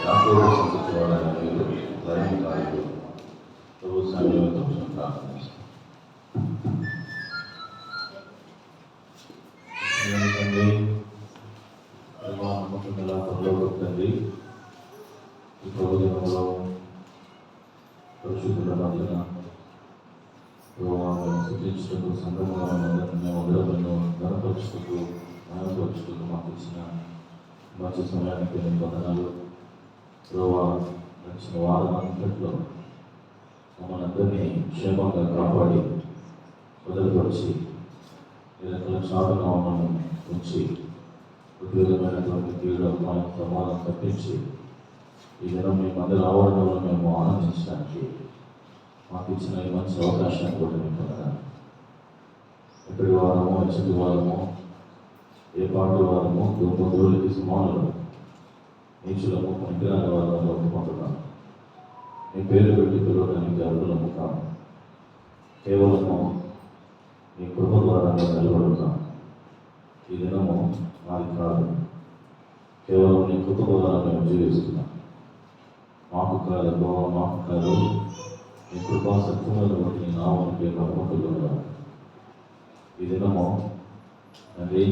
యాకోబు సంతతి వారైన మీరు ధర్మకారులు ప్రభు సన్నిధితో ప్రార్థిస్తాం. తండ్రి, నమ్మకం పరలోకపు తండ్రి, ఈ ప్రభు దినంలో పరిశుద్ధుల మధ్యన సూచించుటకు సంఘంగా మేము అందరూ ధనపరుచుటకు న్యాయపరుచుటకు మాకు ఇచ్చిన మంచి సమయానికి వందనాలు. నచ్చిన వారం అంతట్లో మమ్మల్ని అందరినీ క్షేమంగా కాపాడి వదిలిపరిచి రకాల చాటున మమ్మల్ని ఉంచి ఉద్యోగమైనటువంటి కీడు ప్రమాదం తప్పించి ఈ దినం మేము అందరి ఆవరణలో మేము ఆనందించడానికి మాకు ఇచ్చిన ఈ మంచి అవకాశాన్ని కూడా మేము పొందడానికి ఎక్కడి వారము ఎచ్చటి వారము ఏ పాటల వారము దుర్మధువులకి సమానులు నీచులము పనికిరాని వారంలో ఒప్పుకుంటున్నాను. మీ పేరు పెట్టి పిలవడానికి అర్హులము కాదు. కేవలము మీ కృప ద్వారా మేము నిలబడుతున్నాం. ఈ దినము మాది కాదు, కేవలం నీ కృప ద్వారా మేము జీవిస్తున్నాం. మాకు కాదు మాకు కాదు, నీ కృపా సత్యములను బట్టి నీ నామానికి నమ్మకులుగా ఈ దినము తండ్రి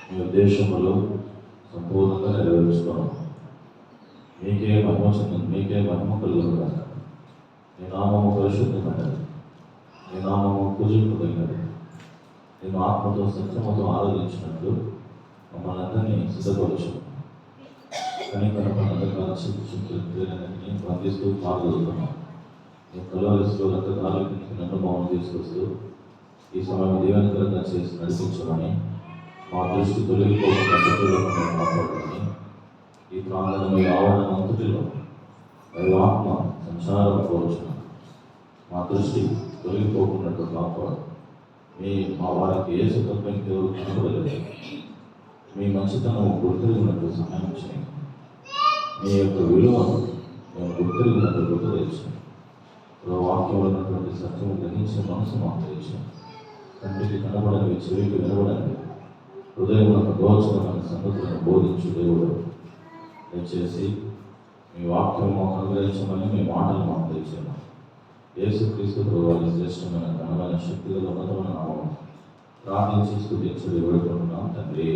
మీ ఉద్దేశములు సంపూర్ణంగా నెరవేర్చుకోవడం మీకే మహిమ కలుగుగా. నీ నామము పరిశుద్ధమైనది, నీ నామము పూజింపదగినది. నేను ఆత్మతో సత్యముతో ఆరాధించినట్లు మమ్మల్ని అందరినీ సిద్ధపరచు. కనికరమైన చింతలన్నింటినీ బంధిస్తూ పాల్గొడుతున్నాం. నీ కలవరిస్తూ రక్తకాలకి నన్ను భావన తీసుకొస్తూ ఈ సమయం దీవెనకరంగా చేసి నడిపించమని, మా దృష్టి తొలగిపోకుండా కాపాడుకొని ఈ ప్రాంగణ మీ ఆవరణ అంతటిలో దైవాత్మ సంచారం కోరుచున్నాం. మా దృష్టి తొలగిపోకున్నట్టు కాపాడు. మా వారికి ఏ సుఖం ఎవరు కనపడలేదు. మీ మంచితనం గుర్తిరిగినట్టు సహాయం చేయండి. మీ యొక్క విలువను మేము గుర్తిరిగినట్టు గుర్తు తెచ్చాం. వాక్యంలో ఉన్నటువంటి సత్యము గ్రహించే మనసు మాకు తెచ్చాం. కంటికి కనబడనివి, చెవికి వినబడనివి, హృదయం గోచరమైన సంగతులను బోధించు దేవుడు. దయచేసి మీ వాక్యం మాకు అనుగ్రహించమని మీ మాటలు మాకు తెచ్చాము. యేసుక్రీస్తు ప్రభువారి శ్రేష్టమైన ఘనమైన శక్తిగల ఉన్నతమైన నామం ప్రార్థించి స్తుతించి వేడుకుంటున్నాం తండ్రి.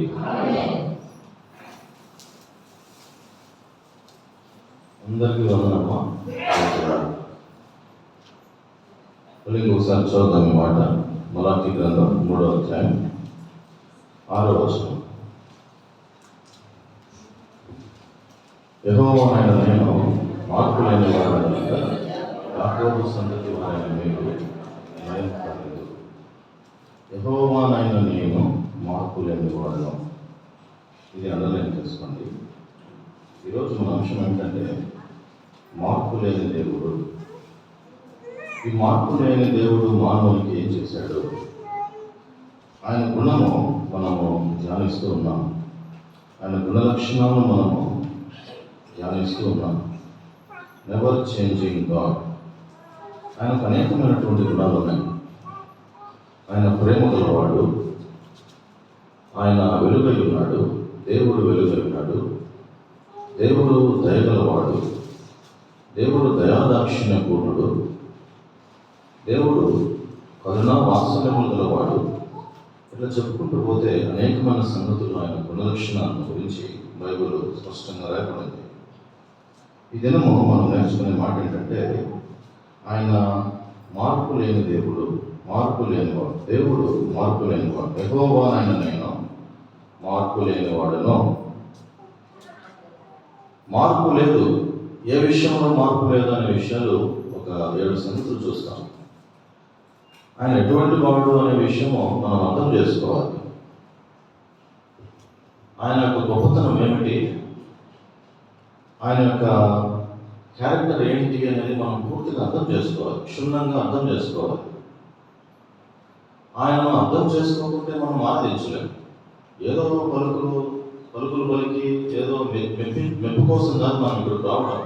అందరికీ వందనమ్మా. ఒకసారి చూద్దాం ఈ మాట. మలాకి గ్రంథం 3వ అధ్యాయం 6వ వచనం. యెహోవానైన నేను మార్పు లేని వాడను, యాకోబు సంతతి వారైన మీరు న్యాయం కాలేదు. యెహోవానైన నేను మార్పు లేని వాడను. ఇది అండర్లైన్ చేసుకోండి. ఈరోజు మన అంశం ఏంటంటే మార్పు లేని దేవుడు. ఈ మార్పు లేని దేవుడు మానవునికి ఏం చేశాడు? ఆయన గుణము మనము ధ్యానిస్తూ ఉన్నాం. ఆయన గుణ లక్షణాలను మనము ధ్యానిస్తూ ఉన్నాం. Never changing God. ఆయనకు అనేకమైనటువంటి గుణాలు ఉన్నాయి. ఆయన ప్రేమ గలవాడు, ఆయన వెలుగై ఉన్నాడు, దేవుడు వెలుగై ఉన్నాడు, దేవుడు దయగలవాడు, దేవుడు దయాదాక్షిణ్య పూర్ణుడు, దేవుడు కరుణా వాత్సల్యములు గలవాడు. ఇట్లా చెప్పుకుంటూ పోతే అనేకమైన సంగతులు ఆయన గుణలక్షణాలను గురించి బైబిల్ స్పష్టంగా రాయబడింది. ఈ దినము మనం నేర్చుకునే మాట ఏంటంటే ఆయన మార్పు లేని దేవుడు, మార్పు లేనివాడు. దేవుడు మార్పు లేనివాడు. యెహోవానైన నేను మార్పు లేనివాడును. మార్పు లేదు. ఏ విషయంలో మార్పు లేదు అనే విషయాలు ఒక 7 సంగతులు చూస్తాం. ఆయన ఎటువంటి వాడు అనే విషయము మనం అర్థం చేసుకోవాలి. ఆయన యొక్క గొప్పతనం ఏమిటి, ఆయన యొక్క క్యారెక్టర్ ఏంటి అనేది మనం పూర్తిగా అర్థం చేసుకోవాలి, క్షుణ్ణంగా అర్థం చేసుకోవాలి. ఆయన అర్థం చేసుకోకుంటే మనం ఆరాధించలేము. ఏదో పలుకులు పలికి ఏదో మెప్పు కోసం కాదు మనం ఇక్కడ రావడం.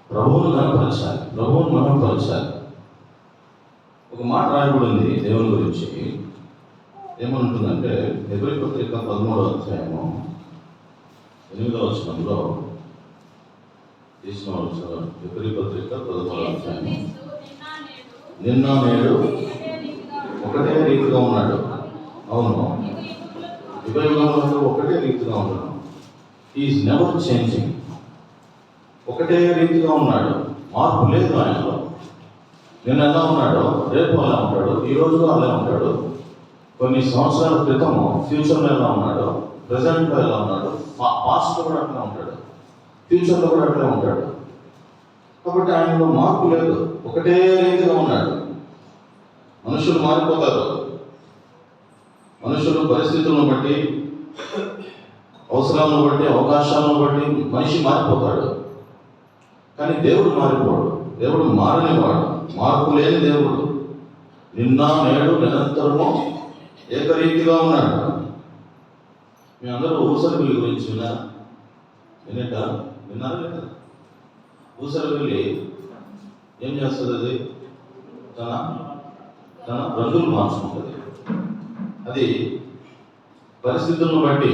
ప్రభువును కనపరచాలి, ప్రభువును మనం పరచాలి. ఒక మాట రాయబడింది దేవుని గురించి. ఏమంటుందంటే హెబ్రీ పత్రిక 13వ అధ్యాయము 8వ వచనంలో తీసిన వాళ్ళు చదవండి. హెబ్రీ పత్రిక 11వ అధ్యాయం. నిన్న నేడు ఒకటే రీతిగా ఉన్నాడు. అవును, యుగ యుగములకు ఒకటే రీతిగా ఉన్నాడు. Is never changing. ఒకటే రీతిగా ఉన్నాడు, మార్పు లేదు ఆయనలో. నిన్న ఎలా ఉన్నాడో రేపు అలా ఉంటాడు, ఈ రోజు అలా ఉంటాడు. కొన్ని సంవత్సరాల క్రితం ఫ్యూచర్లో ఎలా ఉన్నాడో, ప్రజెంట్లో ఎలా ఉన్నాడో, పాస్ట్లో కూడా అట్లా ఉంటాడు, ఫ్యూచర్లో కూడా అట్లే ఉంటాడు. కాబట్టి ఆయనలో మార్పు లేదు, ఒకటే రీతిగా ఉన్నాడు. మనుషులు మారిపోతారు, మనుషులు పరిస్థితులను బట్టి, అవసరాలను బట్టి, అవకాశాలను బట్టి మనిషి మారిపోతాడు. కానీ దేవుడు మారిపోడు, దేవుడు మారనివాడు, మార్పు లేని దేవుడు. నిన్న నేడు నిరంతరము ఏకరీతిగా ఉన్నాడు. మీ అందరూ ఊసరవెల్లి గురించి విన్నారా లేదా? ఊసరవెల్లి ఏం చేస్తుంది? అది తన రంగులు మార్చుకుంటుంది. అది పరిస్థితులను బట్టి,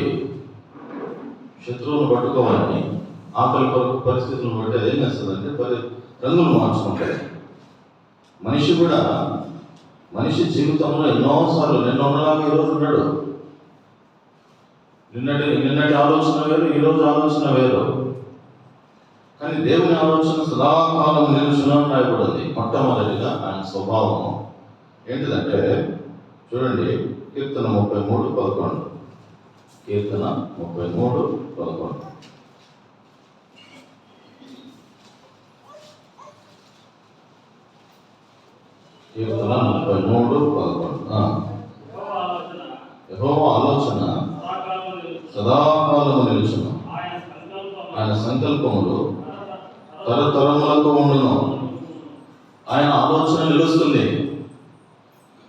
శత్రువులను పట్టుకోవాలని, ఆకలి పరిస్థితులను బట్టి అది ఏం చేస్తుందంటే రంగులు మార్చుకుంటుంది. మనిషి కూడా, మనిషి జీవితంలో ఎన్నోసార్లు నిన్న ఉన్నలాగా ఈరోజు ఉన్నాడు. నిన్నటి ఆలోచన వేరు, ఈరోజు ఆలోచన వేరు. కానీ దేవుని ఆలోచన సదాకాలం నిలుచునని రాయబడింది. మొట్టమొదటిగా ఆయన స్వభావం ఏంటిదంటే, చూడండి, కీర్తన 33:11. కీర్తన 33:11. కీర్తన 33:11. యెహోవా ఆలోచన సదాకాలము నిలుచును, ఆయన సంకల్పములు తరతరములకు ఉండును. ఆయన ఆలోచన నిలుస్తుంది,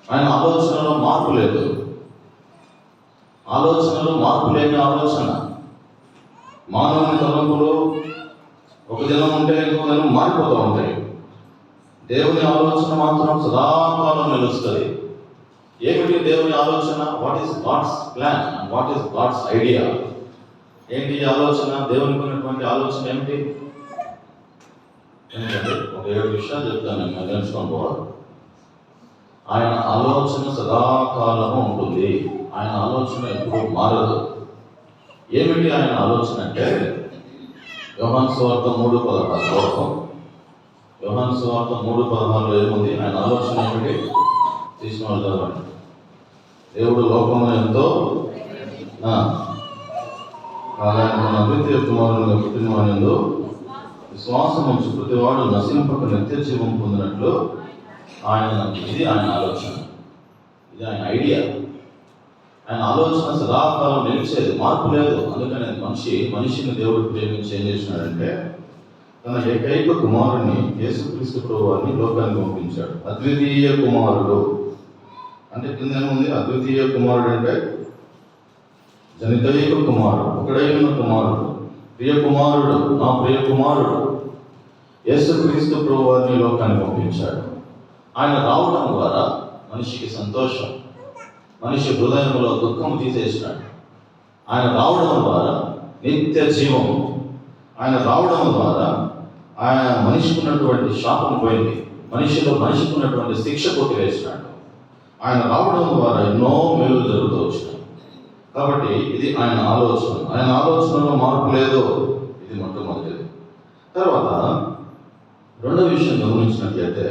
ఆయన ఆలోచనలో మార్పు లేదు. ఆలోచనలో మార్పు లేని ఆలోచన. మానవుని తలంపులు ఒక దినం ఉంటే ఇంకో దినం మారిపోతూ ఉంటాయి. దేవుని ఆలోచన మాత్రం సదాకాలం నిలుస్తుంది. ఏమిటి దేవుని ఆలోచన? What is God's plan and what is God's idea? ఏంటి ఆలోచన? దేవునికి ఉన్నటువంటి ఆలోచన ఏమిటి? ఒక 7 విషయాలు చెప్తాను, నేను తెలుసుకొని పోవాలి. ఆయన ఆలోచన సదాకాలము ఉంటుంది, ఆయన ఆలోచన ఎప్పుడు మారదు. ఏమిటి ఆయన ఆలోచన అంటే, యోహాను సువార్త 3:16. యోహాను సువార్త 3:16 ఏముంది? ఆయన ఆలోచన ఏమిటి? తీసిన వాళ్ళు చదవండి. దేవుడు లోకమును ఎంతో ఆయన అద్వితీయ కుమారునిగా పుట్టినవానిలో విశ్వాసం ఉంచి ప్రతివాడు నశింపక నిత్య జీవం పొందినట్లు ఆయన, ఇది ఆయన ఆలోచన, ఇది ఆయన ఐడియా. ఆయన ఆలోచన సదాకాలం నిలిచేది, మార్పు లేదు. అందుకని మనిషిని దేవుడు ప్రేమించి ఏం చేసినాడంటే, తన ఏకైక కుమారుని యేసుక్రీస్తు ప్రభువారిని లోకానికి పంపించాడు. అద్వితీయ కుమారుడు అంటే కింద ఏముంది? అద్వితీయ కుమారుడు అంటే జనితైక కుమారుడు, ఒకడైన కుమారుడు, ప్రియ కుమారుడు, నా ప్రియ కుమారుడు యేసుక్రీస్తు ప్రభువారిని లోకానికి పంపించాడు. ఆయన రావడం ద్వారా మనిషికి సంతోషం, మనిషి హృదయంలో దుఃఖం తీసేసినాడు. ఆయన రావడం ద్వారా నిత్య జీవం, ఆయన రావడం ద్వారా ఆయన మనిషికి ఉన్నటువంటి శాపం పోయింది, మనిషికి ఉన్నటువంటి శిక్ష కొట్టివేసినాడు. ఆయన రావడం ద్వారా ఎన్నో మేలు జరుగుతూ వచ్చినాయి. కాబట్టి ఇది ఆయన ఆలోచన, ఆయన ఆలోచనలో మార్పు లేదు. ఇది మొట్టమొదటిది. తర్వాత రెండవ విషయం గమనించినట్లయితే,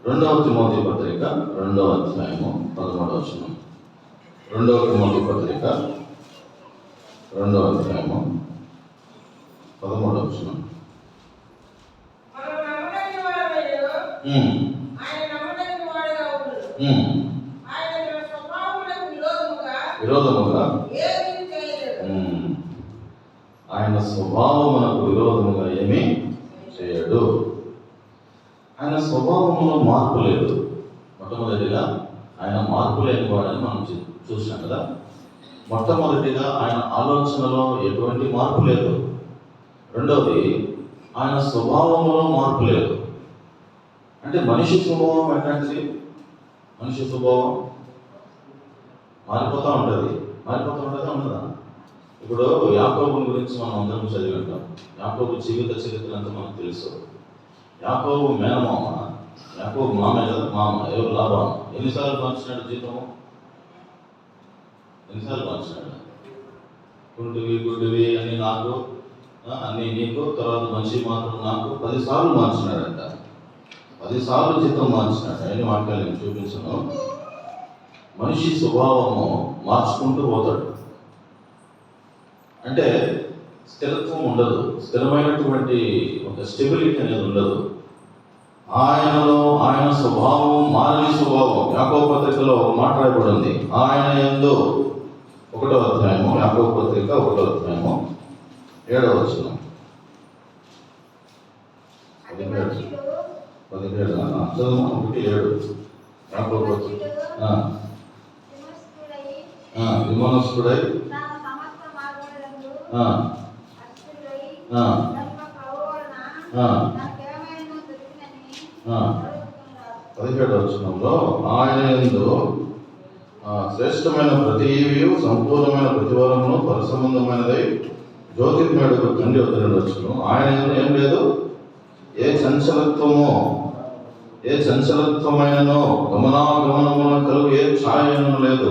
2వ తిమోతి పత్రిక 2వ అధ్యాయము 13వ వచనం. 2వ తిమోతి పత్రిక 2వ అధ్యాయము 13వ వచనం. విరోధముగా ఆయన స్వభావమునకు విరోధముగా ఏమీ చేయడు. ఆయన స్వభావంలో మార్పు లేదు. మొట్టమొదటిగా ఆయన మార్పు లేనివాడని మనం చూసినాం కదా. మొట్టమొదటిగా ఆయన ఆలోచనలో ఎటువంటి మార్పు లేదు. రెండవది, ఆయన స్వభావంలో మార్పు లేదు. అంటే మనిషి స్వభావం ఎట్లాంటిది? మనిషి స్వభావం మారిపోతూ ఉంటుంది, ఉండదా? ఇప్పుడు యాకోబు గురించి మనం అందరం చదివి ఉంటాం. యాకోబు జీవిత చరిత్ర అంతా మనకు తెలుసు. యాకోబు మేనమామ, యాకోబు మామే కదా, మామ ఎవరు లాభం. ఎన్నిసార్లు పంచినాడు జీతము? ఎన్నిసార్లు పంచినాడు? గుడ్డివి అన్ని నాకు, అన్ని నీకు, తర్వాత మంచి మాత్రం నాకు 10 సార్లు మార్చినాడంట. 10 సార్లు జీతం మార్చినాడు. అన్ని వాక్యాలు నేను చూపించను. మనిషి స్వభావము మార్చుకుంటూ పోతాడు. అంటే స్థిరత్వం ఉండదు, స్థిరమైనటువంటి ఒక స్టెబిలిటీ అనేది ఉండదు. ఆయన స్వభావం మారని స్వభావం. యాకోబు పత్రికలో మాట్లాడబడింది. ఆయన యందు 1వ అధ్యాయము, యాకోబు పత్రిక 1వ అధ్యాయము 7వ వచనం. 17 చదువు. 1:7 యాకోబు పత్రిక. విమనస్కుడై వచనంలో ఆయన యందు శ్రేష్టమైన ప్రతి ఈవియు సంపూర్ణమైన ప్రతివరమును పరిసంబంధమైనదై జ్యోతిర్మయుడు తండ్రి వద్దనొచ్చును. ఆయన యందు ఏం లేదు, ఏ చంచలత్వమైననో గమనాగమనమున కలుగు ఏ ఛాయను లేదు.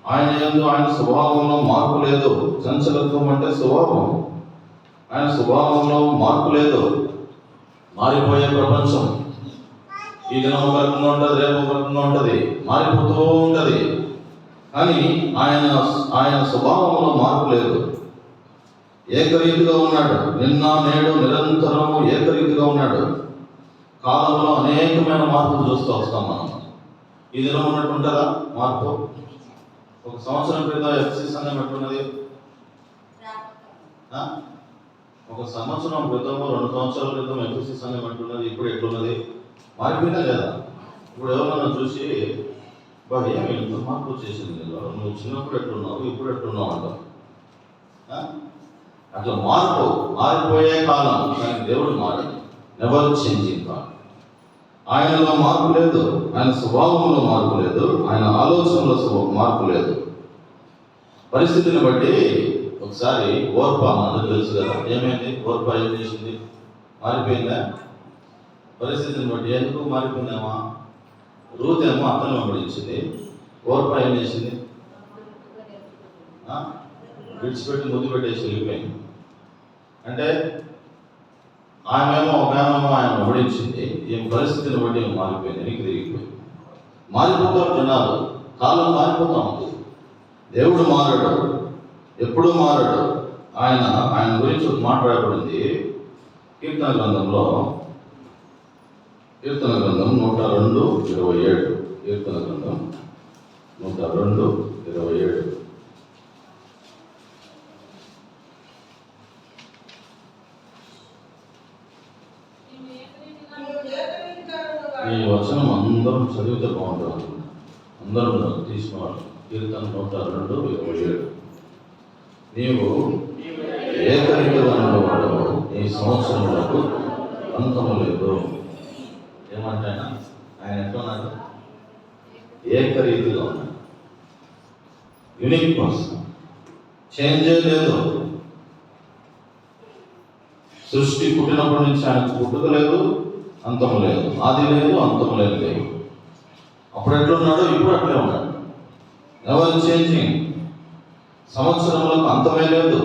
ఆయన యందు ఆయన స్వభావంలో మార్పు లేదు. చంచలత్వం అంటే స్వభావం. ఆయన స్వభావంలో మార్పు లేదు. మారిపోయే ప్రపంచం. ఈ దినం ఒక రకంగా ఉంటుంది, రేపు ఒక రకంగా ఉంటుంది, మారిపోతూ ఉంటుంది. కానీ ఆయన స్వభావంలో మార్పు లేదు. ఏకరీతిగా ఉన్నాడు. నిన్న నేడు నిరంతరము ఏకరీతిగా ఉన్నాడు. కాలంలో అనేకమైన మార్పులు చూస్తూ వస్తాం మనం. ఈ దినం ఉన్నట్టు ఉంటుందా మార్పు? ఒక సంవత్సరం క్రితం ఎఫ్సి సంఘం ఎట్లున్నది? ఒక సంవత్సరం క్రితము, 2 సంవత్సరాల క్రితం ఎఫ్సి సంఘం ఎట్లున్నది, ఇప్పుడు ఎట్లున్నది? మారిపోయినా లేదా? ఇప్పుడు ఎవరన్నా చూసి ఏమి ఇంత మార్పు చేసింది, నువ్వు చిన్నప్పుడు ఎట్లున్నావు, ఇప్పుడు ఎట్లున్నావు అంటావు. అట్లా మారిపోయే కాలం. కానీ దేవుడు మారడు. Never changing God. ఆయనలో మార్పు లేదు. ఆయన స్వభావంలో మార్పు లేదు. ఆయన ఆలోచనలో మార్పు లేదు. పరిస్థితిని బట్టి ఒకసారి ఓర్ప మనకు తెలుసు కదా, ఏమైంది? ఓర్ప ఏం చేసింది? మారిపోయిందా? పరిస్థితిని బట్టి ఎందుకు మారిపోయిందేమో. రూత్ ఏమో అతను వెంబడించింది. ఓర్ప ఏం చేసింది? విడిచిపెట్టి ముద్దు పెట్టేసి వెళ్ళిపోయింది. అంటే ఆమెమో ఆయన వెంబడించింది. ఏం పరిస్థితిని బట్టి ఏమో మారిపోయింది, నీకు తిరిగిపోయింది. మారిపోతారు జనాలు. కాలం మారిపోతా ఉంది. దేవుడు మారడు, ఎప్పుడు మారడు. ఆయన గురించి మాట్లాడబడింది కీర్తన గ్రంథంలో. కీర్తన గ్రంథం 102:27. కీర్తన గ్రంథం 102:27. ఈ వచనం అందరం చదివితే బాగుంటుంది. అందరం తీసుకోవాలి. కీర్తన 102:27. నీవు ఏకరీతిగా ఉన్నవాడు, నీ సంవత్సరములకు అంతము లేదు. ఏమంటే ఆయన ఎట్లున్నాడు? ఏకరీతిగా ఉన్నాడు. Unique person. చేంజే లేదు. సృష్టి పుట్టినప్పటి నుంచి ఆయనకు పుట్టుక లేదు, అంతము లేదు. ఆది లేదు, అంతము లేదు. అప్పుడు ఎట్లున్నాడు, ఇప్పుడు అట్లే ఉన్నాడు. ఎవరు చేంజింగ్. సంవత్సరంలో అంతమే లేదు.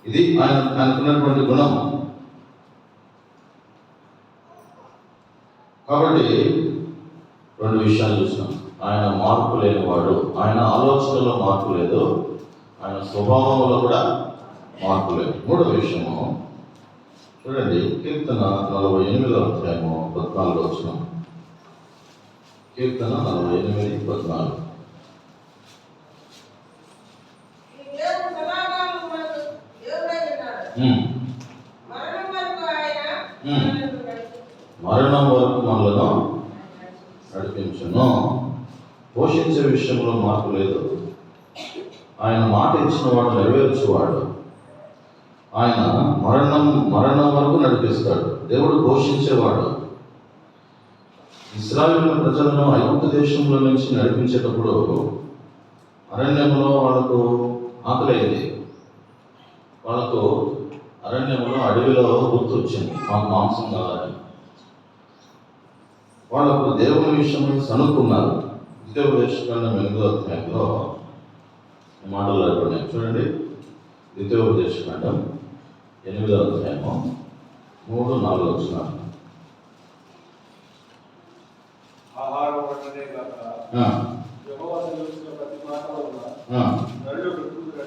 ఇది ఆయనకున్నటువంటి గుణం. కాబట్టి 2 విషయాలు చూసినాం. ఆయన మార్పు లేనివాడు. ఆయన ఆలోచనలో మార్పు లేదు, ఆయన స్వభావంలో కూడా మార్పు లేదు. 3వ విషయము చూడండి. కీర్తన 48వ అధ్యాయము 14వ వచనం. కీర్తన 48:14. మరణం వరకు మనలను నడిపించును. పోషించే విషయంలో మార్పు లేదు. ఆయన మాట ఇచ్చిన వాడు నెరవేర్చేవాడు. ఆయన మరణం వరకు నడిపిస్తాడు. దేవుడు పోషించేవాడు. ఇశ్రాయేలు ప్రజలను ఐగుప్తు దేశంలో నుంచి నడిపించేటప్పుడు అరణ్యంలో వాళ్ళకు ఆకలేదు. వాళ్ళకు అరణ్యంలో అడవిలో గుర్తు వచ్చింది, మాకు మాంసం కావాలి. వాళ్ళకు దేవుని విషయమై సనుక్కున్నారు. ద్వితీయోపదేశకాండం 8వ అధ్యాయంలో మాటలు ఉన్నాయి చూడండి. ద్వితీయోపదేశకాండం 8వ అధ్యాయము 3-4 వచనాలు.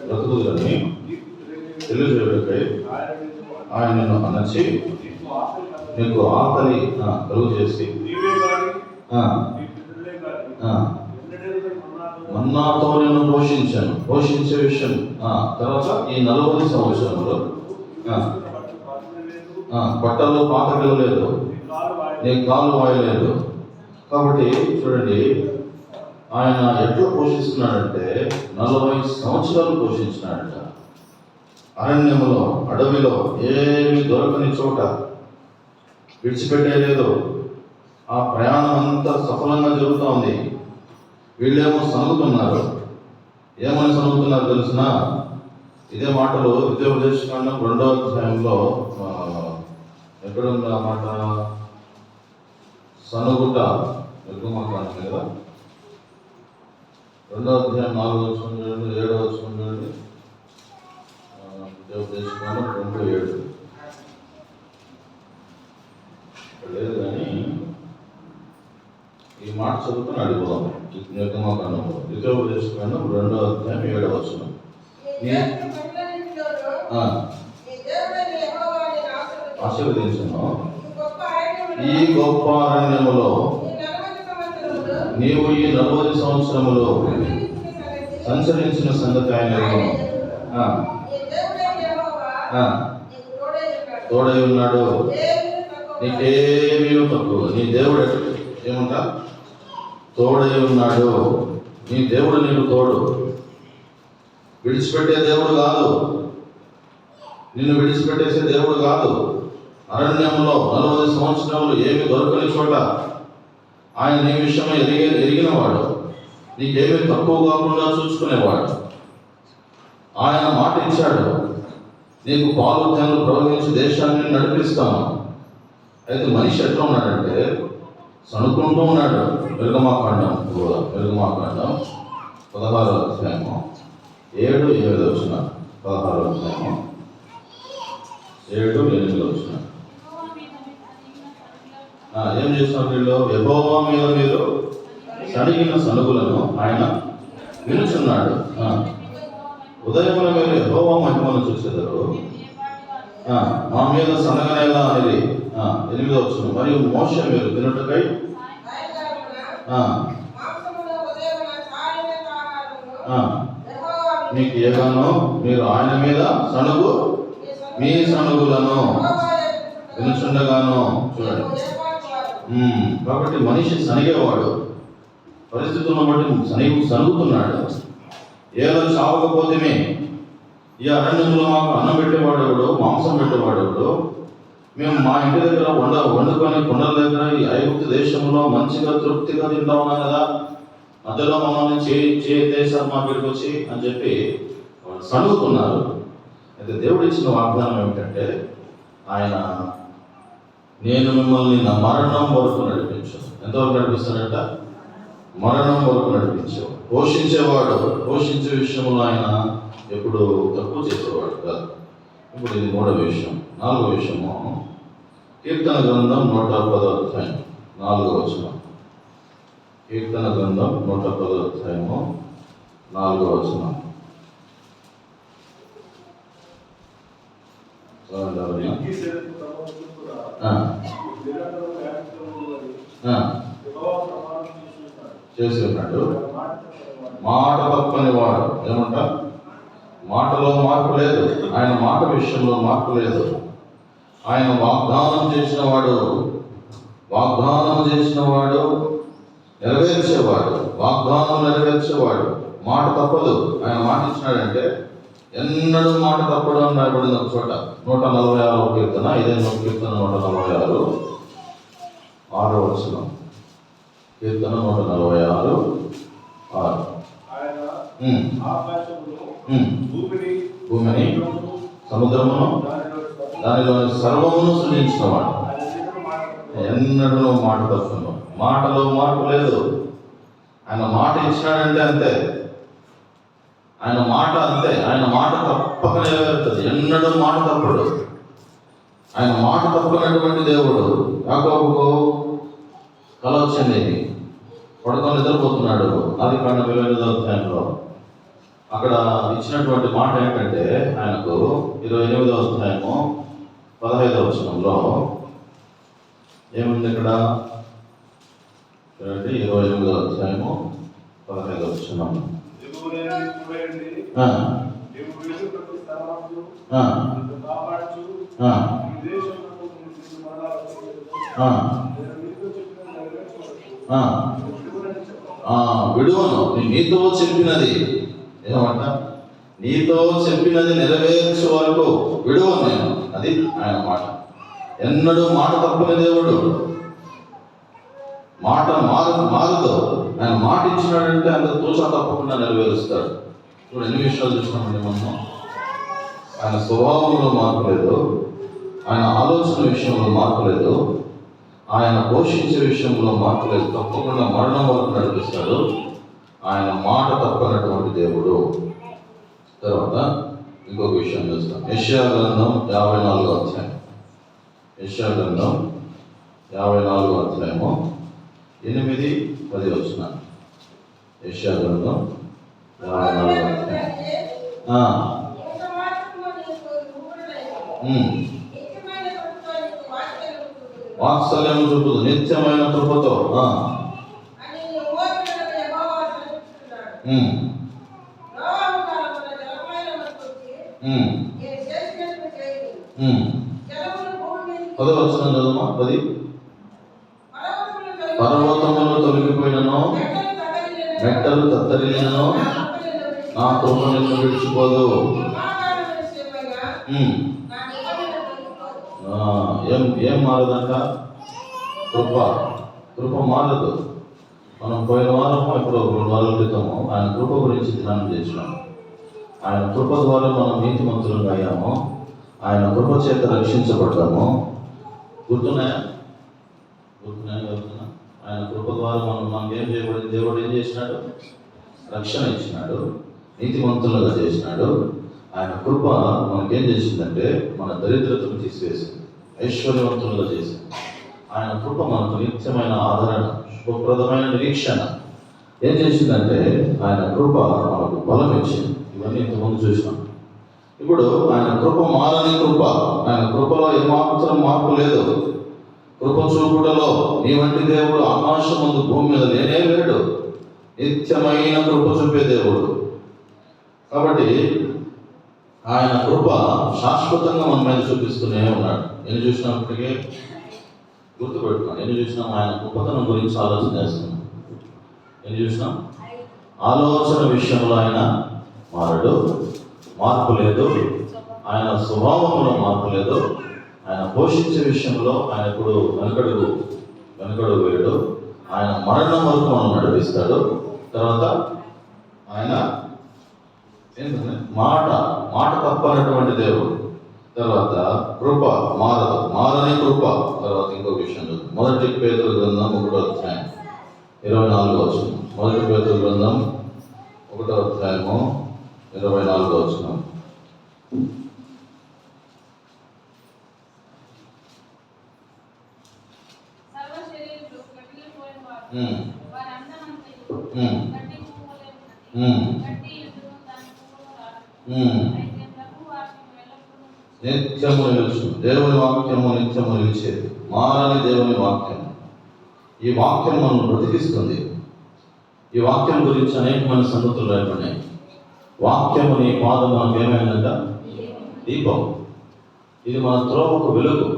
బ్రతుకులని తెలియజేయకై ఆయనను అనచి నీకు ఆకలి కలుగు చేసి మన్నాతో నేను పోషించే విషయం. తర్వాత ఈ 40 సంవత్సరంలో బట్టల్లో పాతకలు లేదు, నీ కాలు వాయలేదు. కాబట్టి చూడండి, ఆయన ఎట్లా పోషిస్తున్నాడంటే 40 సంవత్సరాలు పోషించినాడట. అరణ్యములో, అడవిలో ఏమి దొరకని చోట విడిచిపెట్టేలేదు. ఆ ప్రయాణం అంతా సఫలంగా జరుగుతూ ఉంది. వీళ్ళేమో సనుగుతున్నారు. ఏమని సనుగుతున్నారు తెలిసిన? ఇదే మాటలు ద్వితీయోపదేశకాండం 2వ అధ్యాయంలో ఎక్కడుంది ఆ మాట? సనుగుట నిర్గమకాండం కదా, 2వ అధ్యాయం 4వ వచనం చూడండి, 7వ వచనం చూడండి. ద్వితీయోపదేశకాండం 2:7 లేదు కానీ ఈ మాట చదువుకుని అడిగిపోదాం. నిర్గమకాండంలో ద్వితీయోపదేశకాండం 2వ అధ్యాయం 7వ వచనం. ఆశీర్వదించను ఈ గొప్ప అరణ్యములో నీవు ఈ 40 సంవత్సరములో సంచరించిన సంగతి ఆయన తోడై ఉన్నాడు. నీకేమీ తక్కువ. నీ దేవుడు ఏమంటా? తోడై ఉన్నాడు. నీ దేవుడు నీకు తోడు. విడిచిపెట్టే దేవుడు కాదు, నిన్ను విడిచిపెట్టేసే దేవుడు కాదు. అరణ్యంలో 40 సంవత్సరములు ఏమి దొరకని చోట ఆయన నీ విషయమై ఎరిగినవాడు, నీకేమీ తక్కువ కాకుండా చూసుకునేవాడు. ఆయన మాట ఇచ్చాడు, నీకు పాలు తేనెలు ప్రవహించి దేశాన్ని నడిపిస్తాను. అయితే మనిషి ఎట్లా ఉన్నాడంటే సనుకుంటూ ఉన్నాడు. నిర్గమకాండం 16వ అధ్యాయము 7-8 వచ్చిన 16వ అధ్యాయము 7-8 వచ్చిన ఏం చేస్తున్నారు వీళ్ళు? యెహోవా మీద మీరు సడిగిన సనుగులను ఆయన వినుచున్నాడు. ఉదయమున మీరు యెహోవా మహిమను చూసేదారు, మా మీద సనగనేలా అనేది 8వ వచనం. మరియు మోషే మీరు తినుటకై మీకు ఏగానో మీరు ఆయన మీద మీ సనుగులను వినుచుండగాను. చూడండి, కాబట్టి మనిషి సనిగేవాడు, పరిస్థితులను బట్టి సనుగుతున్నాడు. ఏదో చావకపోతేనే ఈ అరణ్యంలో మాకు అన్నం పెట్టేవాడెవడు, మాంసం పెట్టేవాడెవడు? మేము మా ఇంటి దగ్గర వండుకొని కొండల దగ్గర ఈ ఐగుప్తు దేశంలో మంచిగా తృప్తిగా తింటా ఉన్నాం కదా, మధ్యలో మమ్మల్ని చేసారు మా ఇక్కడికి వచ్చి అని చెప్పి వాళ్ళు సనుగుతున్నారు. అయితే దేవుడు ఇచ్చిన వాగ్దానం ఏమిటంటే, ఆయన నేను మిమ్మల్ని నా మరణం వరకు నడిపించాను. ఎంతవరకు నడిపిస్తాడంట? మరణం వరకు నడిపించావు. పోషించేవాడు, పోషించే విషయంలో ఆయన ఎప్పుడు తక్కువ చేసేవాడు కాదు. ఇప్పుడు ఇది 3వ విషయం. 4వ విషయము కీర్తన గ్రంథం 110వ అధ్యాయం 4వ వచనం. కీర్తన గ్రంథం 110వ అధ్యాయము 4వ వచనం. చేసి ఉన్నాడు. మాట తప్పని వాడు ఏమంట? మాటలో మార్పు లేదు, ఆయన మాట విషయంలో మార్పు లేదు. ఆయన వాగ్దానం చేసిన వాడు నెరవేర్చేవాడు, వాగ్దానం నెరవేర్చేవాడు. మాట తప్పదు. ఆయన మాట ఇచ్చినాడంటే ఎన్నడూ మాట తప్పడం అని రాయబడింది ఒక చోట. 146వ కీర్తన, ఇదే కీర్తన 146 6వ వచనం. కీర్తన 146 6. భూమిని సముద్రమును దానిలో సర్వమును సృజించినవాడు. ఎన్నడూ మాట తప్పును, మాటలో మార్పు లేదు. ఆయన మాట ఇచ్చినాడంటే అంతే, ఆయన మాట అంతే. ఆయన మాట తప్పక నెరవేరుతుంది, ఎన్నడూ మాట తప్పడు. ఆయన మాట తప్పనటువంటి దేవుడు. యాకోబుకు కల వచ్చింది, పడుకొని నిద్రపోతున్నాడు. ఆదికాండం 28వ అధ్యాయంలో అక్కడ ఇచ్చినటువంటి మాట ఏంటంటే, ఆయనకు 28వ అధ్యాయము 15వ వచనంలో ఏముంది ఇక్కడ? 28వ అధ్యాయము 15వ వచనం. విడువను నీతో చెప్పినది ఏమంట? నీతో చెప్పినది నెరవేర్చే వరకు విడువను నేను. అది ఆయన మాట. ఎన్నడూ మాట తప్పని దేవుడు. మాట మారదు. ఆయన మాట ఇచ్చినాడంటే అంత తోచా తప్పకుండా నెరవేరుస్తాడు. ఇప్పుడు ఎన్ని విషయాలు చూసినామండి మనం. ఆయన స్వభావంలో మార్పు లేదు, ఆయన ఆలోచన విషయంలో మార్పు లేదు, ఆయన పోషించే విషయంలో మార్పు లేదు. తప్పకుండా మరణం వరకు నడిపిస్తాడు. ఆయన మాట తప్పనటువంటి దేవుడు. తర్వాత ఇంకొక విషయం చూస్తాం. యెషయా గ్రంథం 54వ అధ్యాయం. యెషయా గ్రంథం 54వ అధ్యాయము 8-10 వచనాలు. యెషయా గ్రంథం 54వ అధ్యాయం. వాత్సల్యము చూపుదు నిత్యమైన కృపతో. పదవచనం చదువుమా. 10. పర్వతములు తొలగిపోయినను, మెట్టలు తత్తరిల్లినను, నా కృప నిన్ను విడిచిపోదు. ఏం మారదంట? కృప మారదు. మనం పోయిన వారం, ఇప్పుడు 2 వారాల క్రితము ఆయన కృప గురించి ధ్యానం చేసినాం. ఆయన కృప ద్వారా మనం నీతిమంతులుగా అయ్యాము. ఆయన కృప చేత రక్షించబడ్డాము. గుర్తున్నాయా? ఆయన కృప ద్వారా మనకి ఏం చేయబడింది? దేవుడు ఏం చేసినాడు? రక్షణ ఇచ్చినాడు, నీతిమంతులుగా చేసినాడు. ఆయన కృప మనకేం చేసిందంటే మన దరిద్రతను తీసివేసింది, ఐశ్వర్యవంతులుగా చేసింది. ఆయన కృప మనకు నిత్యమైన ఆదరణ, శుభప్రదమైన నిరీక్షణ ఏం చేసిందంటే ఆయన కృప మనకు బలం ఇచ్చింది. ఇవన్నీ ఇంతకుముందు చూసినాం. ఇప్పుడు ఆయన కృప మారని కృప. ఆయన కృపలో ఏమాత్రం మార్పు లేదు. కృప చూపుటలో నీ వంటి దేవుడు ఆకాశం ముందు భూమి మీద లేనే లేడు. నిత్యమైన కృప చూపే దేవుడు. కాబట్టి ఆయన కృప శాశ్వతంగా మన మీద చూపిస్తూనే ఉన్నాడు. ఎన్ని చూసినప్పటికీ గుర్తుపెట్టుకున్నాం. ఎన్ని చూసినాం? ఆయన గొప్పతనం గురించి ఆలోచన చేస్తున్నాం. ఎన్ని చూసినాం? ఆలోచన విషయంలో ఆయన మారడు, మార్పు లేదు. ఆయన స్వభావంలో మార్పు లేదు. ఆయన పోషించే విషయంలో ఆయన ఇప్పుడు వెనకడుగు వేయడు. ఆయన మరణం వరకు మనం నడిపిస్తాడు. తర్వాత ఆయన ఏంటంటే మాట తప్పనటువంటి దేవుడు. తర్వాత కృప మారని కృప. తర్వాత ఇంకో విషయం చూద్దాం. 1 పేతురు గ్రంథం 1వ అధ్యాయం 24వ వచనం. 1 పేతురు గ్రంథం 1వ అధ్యాయము 24వ వచనం. నిత్యము నిలుచు దేవుని వాక్యము నిత్యము నిలిచేది. మారని దేవుని వాక్యం. ఈ వాక్యం మనల్ని బ్రతికిస్తుంది. ఈ వాక్యం గురించి అనేకమైన సంగతులు రాయబడినాయి. వాక్యము నీ పాదం మనకు ఏమైందంట? దీపం. ఇది మన త్రోవకు వెలుగు.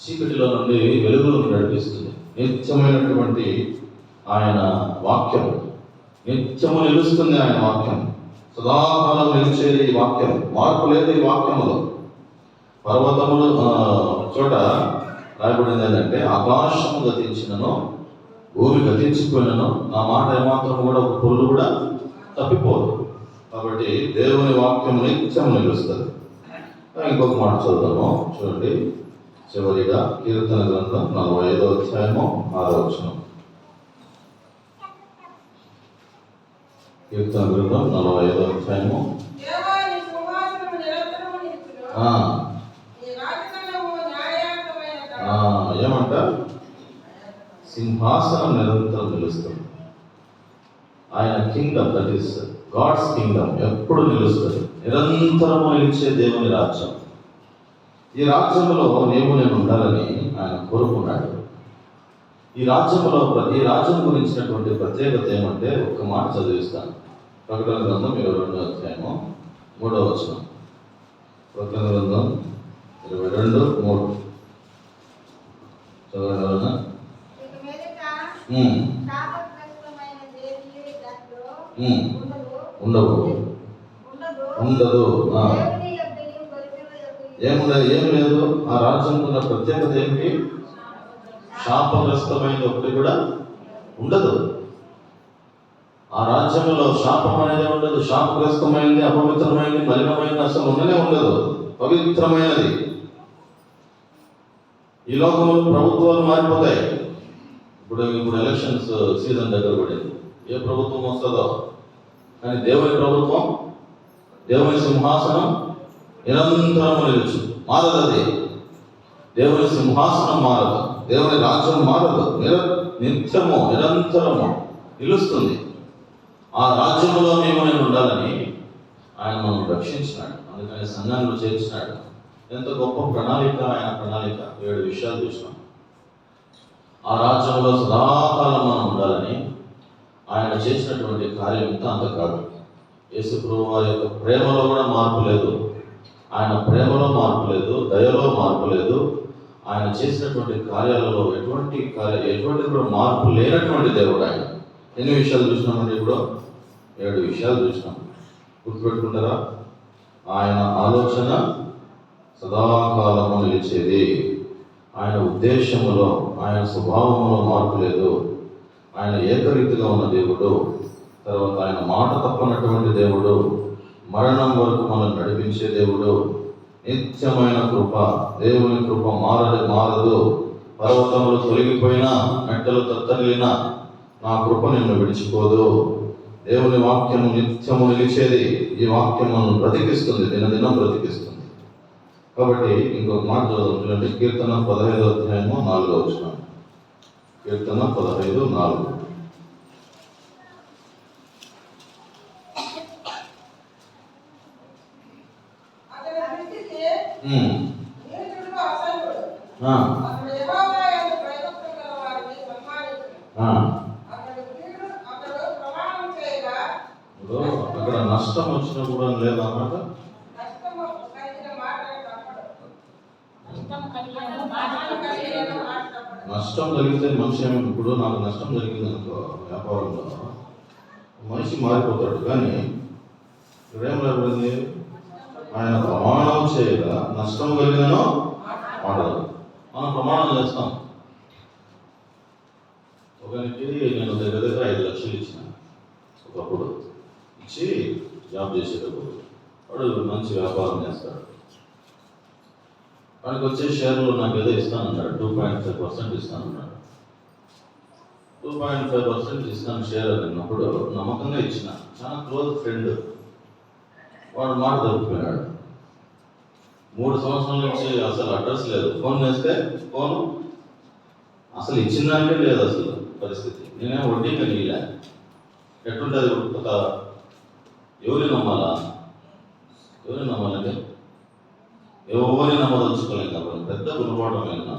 చీకటిలో నుండి వెలుగులోకి నడిపిస్తుంది. నిత్యమైనటువంటి ఆయన వాక్యం నిత్యము నిలుస్తుంది. ఆయన వాక్యం సదాకాలం నిలిచేది. ఈ వాక్యం మార్పు లేదు. ఈ వాక్యములో పర్వతములు చోట రాయబడింది ఏంటంటే, ఆకాశము గతించినను, భూమి గతించిపోయినను, నా మాట ఏమాత్రం కూడా ఒక పొల్లు కూడా తప్పిపోదు. కాబట్టి దేవుని వాక్యం నిత్యం నిలుస్తుంది. ఇంకొక మాట చదువుతాము చూడండి. చివరిగా కీర్తన గ్రంథం 45వ అధ్యాయము 6వ వచనం. కీర్తన గ్రంథం 45వ అధ్యాయము ఏమంట? సింహాసనం నిరంతరం నిలుస్తుంది. ఆయన kingdom, that is God's kingdom, ఎప్పుడు నిలుస్తుంది. నిరంతరము నిలిచే దేవుని రాజ్యం. ఈ రాజ్యంలో నేను ఉండాలని ఆయన కోరుకున్నాడు. ఈ రాజ్యం గురించినటువంటి ప్రత్యేకత ఏమంటే ఒక్క మాట చదివిస్తాను. ప్రకటన గ్రంథం 22వ అధ్యాయము 3వ వచనం. ప్రకటన గ్రంథం 22:3 చదవగలనా? ఉండదు. ఏం లేదు. ఆ రాజ్యం ఉన్న ప్రత్యేకత ఏమిటి? శాపగ్రస్తమైనది ఒకటి కూడా ఉండదు. ఆ రాజ్యంలో శాపం అనేది ఉండదు. శాపగ్రస్తమైనది, అపవిత్రమైనది, మలినమైనది అసలు ఉండదు. పవిత్రమైనది. ఈ లోకంలో ప్రభుత్వాలు మారిపోతాయి. ఇప్పుడు ఎలక్షన్స్ సీజన్ దగ్గర పడింది. ఏ ప్రభుత్వం వస్తుందో, కానీ దేవుని ప్రభుత్వం, దేవుని సింహాసనం నిరంతరము నిలుచు. మారదు. అది దేవుని సింహాసనం మారదు, దేవుని రాజ్యం మారదు. నిత్యము నిరంతరము నిలుస్తుంది. ఆ రాజ్యంలో నేను ఉండాలని ఆయన మనం రక్షించినాడు. అందుకని సంఘంలో చేర్చినాడు. ఎంత గొప్ప ప్రణాళిక ఆయన ప్రణాళిక. 7 విషయాలు చూసినాం. ఆ రాజ్యంలో సదాకాలం మనం ఉండాలని ఆయన చేసినటువంటి కార్యం అంత కాదు. యేసు ప్రభువు వారి యొక్క ప్రేమలో కూడా మార్పు లేదు. ఆయన ప్రేమలో మార్పు లేదు, దయలో మార్పు లేదు. ఆయన చేసినటువంటి కార్యాలలో ఎటువంటి కూడా మార్పు లేనటువంటి దేవుడు ఆయన. ఎన్ని విషయాలు చూసినామండి? ఇప్పుడు 7 విషయాలు చూసినాం. గుర్తుపెట్టుకుంటారా? ఆయన ఆలోచన సదాకాలము నిలిచేది. ఆయన ఉద్దేశములో, ఆయన స్వభావంలో మార్పు లేదు. ఆయన ఏకరీతిగా ఉన్న దేవుడు. తర్వాత ఆయన మాట తప్పనటువంటి దేవుడు. మరణం వరకు మనం నడిపించే దేవుడు. నిత్యమైన కృప. దేవుని కృప మారదు. పర్వతములు తొలగిపోయినా, మెట్టలు తత్తలినా నా కృప నిన్ను విడిచిపోదు. దేవుని వాక్యము నిత్యము నిలిచేది. ఈ వాక్యం మనం బ్రతికిస్తుంది, దినదినం బ్రతికిస్తుంది. కాబట్టి ఇంకొక మాట చదువుతుంది. కీర్తన 15వ అధ్యాయము 4వ వచనం. కీర్తన 15:4. అక్కడ నష్టం వచ్చినా కూడా లేదన్నమాట. నష్టం కలిగితే మనిషి ఇప్పుడు నాకు నష్టం జరిగింది అనుకో వ్యాపారంలో, మనిషి మారిపోతాడు. కానీ ఇక్కడేం లేకపోయింది? ఆయన ప్రమాణం చేయగా నష్టం కలిగినను మాట్లాడదు. మనం ప్రమాణం చేస్తాం. ఒకరికి నేను దగ్గర 5 లక్షలు ఇచ్చిన ఒకప్పుడు. ఇచ్చి జాబ్ చేసేటప్పుడు వాడు మంచి వ్యాపారం చేస్తాడు. వాడికి వచ్చే షేర్లు నాకు ఏదో ఇస్తానన్నాడు. 2.5% ఇస్తానన్నాడు. 2.5% ఇస్తాను షేర్ అన్నప్పుడు నమ్మకంగా ఇచ్చిన. చాలా క్లోజ్ ఫ్రెండ్. వాడు మాట తప్పిపోయినాడు. 3 సంవత్సరాల నుంచి అసలు అడ్రస్ లేదు. ఫోన్ చేస్తే ఫోను అసలు ఇచ్చిన దానికే లేదు అసలు పరిస్థితి. నేనే వడ్డీగా నీలే. ఎట్లుంటుంది ఒక ఎవరిని నమ్మాలంటే ఎవరిని నమ్మదలుచుకోలేం కాబట్టి పెద్ద గుణపాఠమైన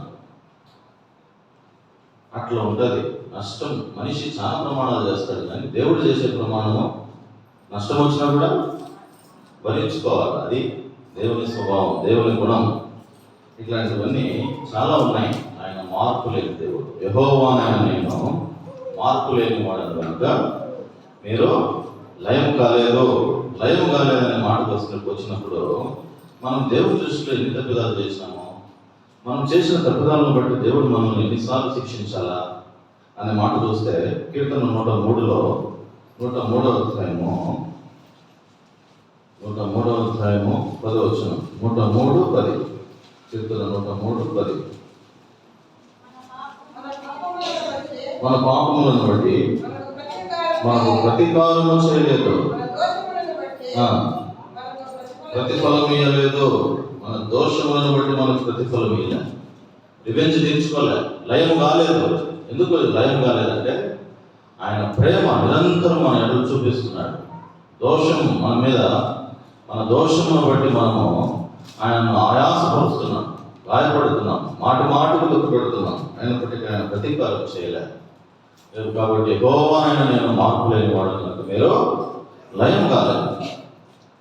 అట్లా ఉంటుంది. నష్టం మనిషి చాలా ప్రమాణాలు చేస్తాడు, కానీ దేవుడు చేసే ప్రమాణము నష్టం వచ్చినా కూడా భరించుకోవాలి. అది దేవుని స్వభావం, దేవుని గుణం. ఇట్లాంటివన్నీ చాలా ఉన్నాయి. ఆయన మార్పు లేని దేవుడు. యెహోవానైన నేను మార్పు లేని వాడను కనుక మీరు లయం కాలేదనే మాటకు వచ్చినప్పుడు మనం దేవుడి దృష్టిలో ఎన్ని తప్పిదాలు చేసినామో, మనం చేసిన తప్పిదాలను బట్టి దేవుడు మనల్ని ఎన్నిసార్లు శిక్షించాలా అనే మాట చూస్తే కీర్తన 103లో 103వ అధ్యాయము 10వ వచనం. 103:10 చెప్తున్నా. 103:10 మన పాపములను బట్టి మనకు ప్రతీకారము చేయలేదు, ప్రతిఫలం ఇయ్యలేదు. మన దోషములను బట్టి మనకు ప్రతిఫలం ఇయ్యలే, రివెంజ్ తీర్చుకోలే, లయం కాలేదు. ఎందుకు లయం కాలేదంటే ఆయన ప్రేమ నిరంతరం మన ఎదురు చూపిస్తున్నాడు. దోషం మన మీద, మన దోషమును బట్టి మనము ఆయనను ఆయాసపరుస్తున్నాం, గాయపడుతున్నాం, మాటకు దుఃఖపెడుతున్నాం. అయినప్పటికీ ఆయన ప్రతీకారం చేయలే. కాబట్టి యెహోవా ఆయన నేను మార్పు లేని వాడు కనుక మీరు లయం కాలేదు.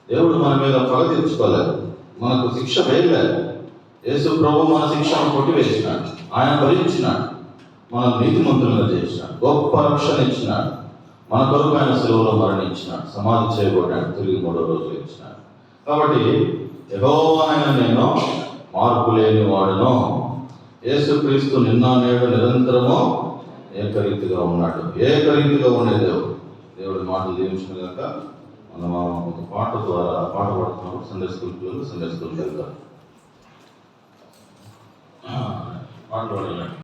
దేవుడు మన మీద పగ తీర్చుకోలేదు, మనకు శిక్ష వేయలేదు. యేసు ప్రభు మన శిక్షను కొట్టివేసినాడు, ఆయన భరించినాడు, మనం నీతిమంతులుగా చేసినాడు, గొప్ప రక్షణ ఇచ్చినాడు. మన కొరకు ఆయన సెలవులో మరణించినాడు, సమాధి చేయబడ్డాడు, తిరిగి 3వ రోజు ఇచ్చినాడు. కాబట్టి యెహోవా ఆయన నేను మార్పు లేని వాడును. యేసుక్రీస్తు నిన్న నేడు నిరంతరము ఏకరీతిగా ఉన్నాడు. ఏకరీతిగా ఉండే దేవుడి మాటలు దీవించిన కనుక మనం ఒక పాట ద్వారా పాట పాడుతున్నప్పుడు సండే స్కూల్కి వెళ్తాం. పాటలు పాడాలి.